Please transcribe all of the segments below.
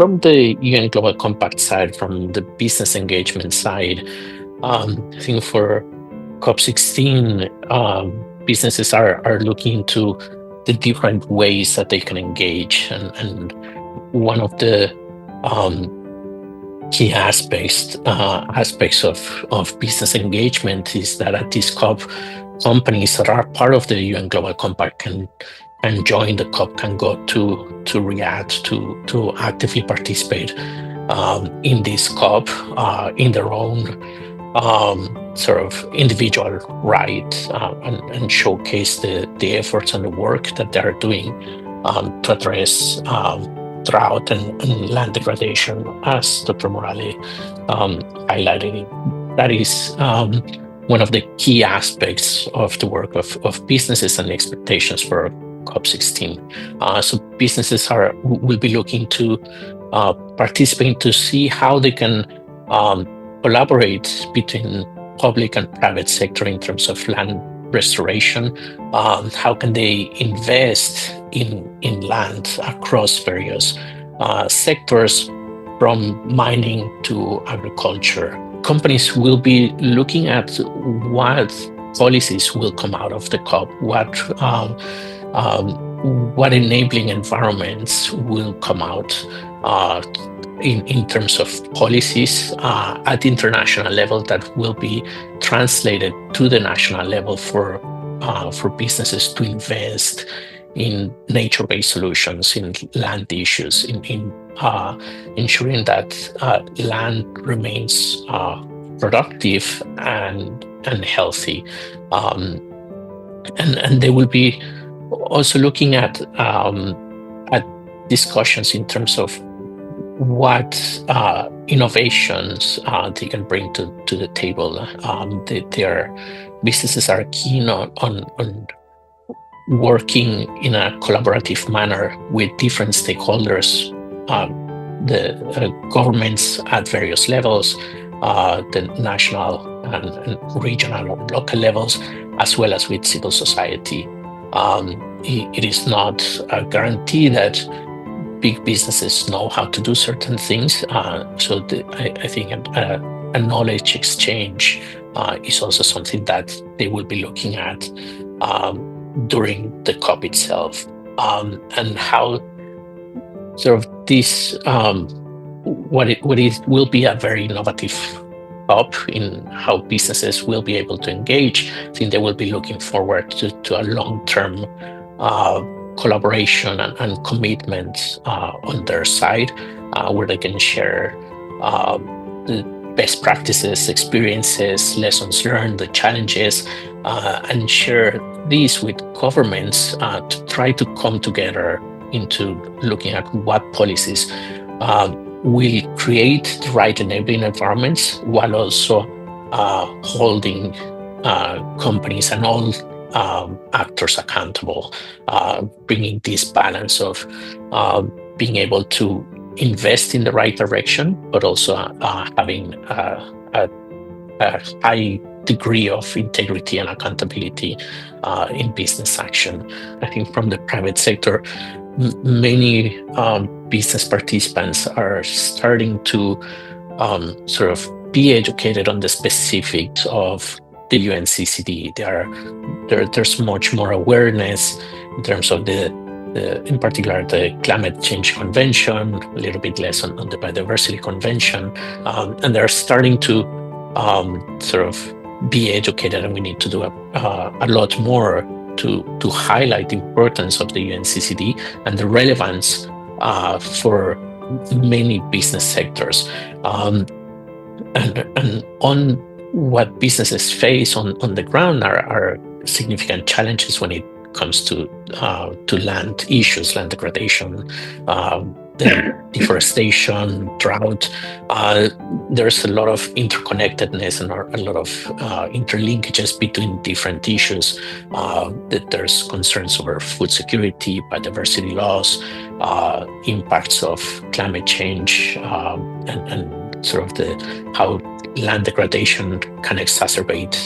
from the UN Global Compact side, from the business engagement side, I think for COP16, businesses are looking into the different ways that they can engage, and one of the key aspects of business engagement is that at this COP, companies that are part of the UN Global Compact can join the COP, can go to Riyadh to actively participate in this COP in their own sort of individual right, and showcase the efforts and the work that they're doing to address drought and land degradation, as Dr. Morale highlighted. That is one of the key aspects of the work of businesses and expectations for COP16. So businesses will be looking to participate to see how they can collaborate between public and private sector in terms of land restoration. How can they invest in land across various sectors, from mining to agriculture? Companies will be looking at what policies will come out of the COP, what enabling environments will come out in terms of policies at the international level that will be translated to the national level for businesses to invest in nature-based solutions, in land issues, in ensuring that land remains productive and healthy, and they will be also looking at discussions in terms of what innovations they can bring to the table. Their businesses are keen on working in a collaborative manner with different stakeholders, the governments at various levels, the national and regional and local levels, as well as with civil society. It is not a guarantee that big businesses know how to do certain things. So I think a knowledge exchange is also something that they will be looking at during the COP itself, and how sort of this what it will be a very innovative COP in how businesses will be able to engage. I think they will be looking forward to a long-term collaboration and commitment on their side, where they can share the best practices, experiences, lessons learned, the challenges, and share these with governments to try to come together into looking at what policies will create the right enabling environments, while also holding companies and all actors accountable, bringing this balance of being able to invest in the right direction, but also having a high degree of integrity and accountability in business action. I think from the private sector, many business participants are starting to sort of be educated on the specifics of the UNCCD. There's much more awareness in terms of in particular, the Climate Change Convention, a little bit less on the Biodiversity Convention, and they're starting to sort of be educated, and we need to do a lot more to highlight the importance of the UNCCD and the relevance for many business sectors, and on what businesses face on the ground are significant challenges when it comes to land issues, land degradation, the deforestation, drought. There's a lot of interconnectedness and a lot of interlinkages between different issues. That there's concerns over food security, biodiversity loss, impacts of climate change, and sort of how land degradation can exacerbate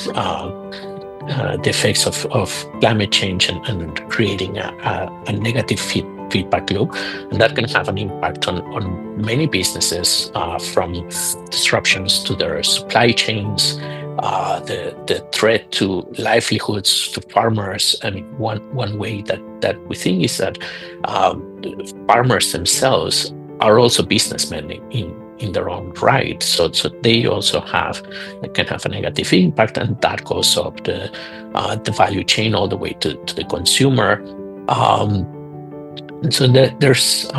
the effects of climate change and creating a negative feedback loop, and that can have an impact on many businesses, from disruptions to their supply chains, the threat to livelihoods, to farmers. I mean, one way that we think is that farmers themselves are also businessmen in their own right. So they also can have a negative impact, and that goes up the value chain all the way to the consumer. And so there's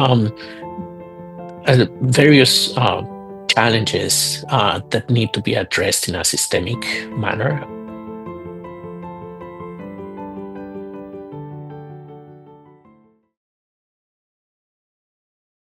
various challenges that need to be addressed in a systemic manner.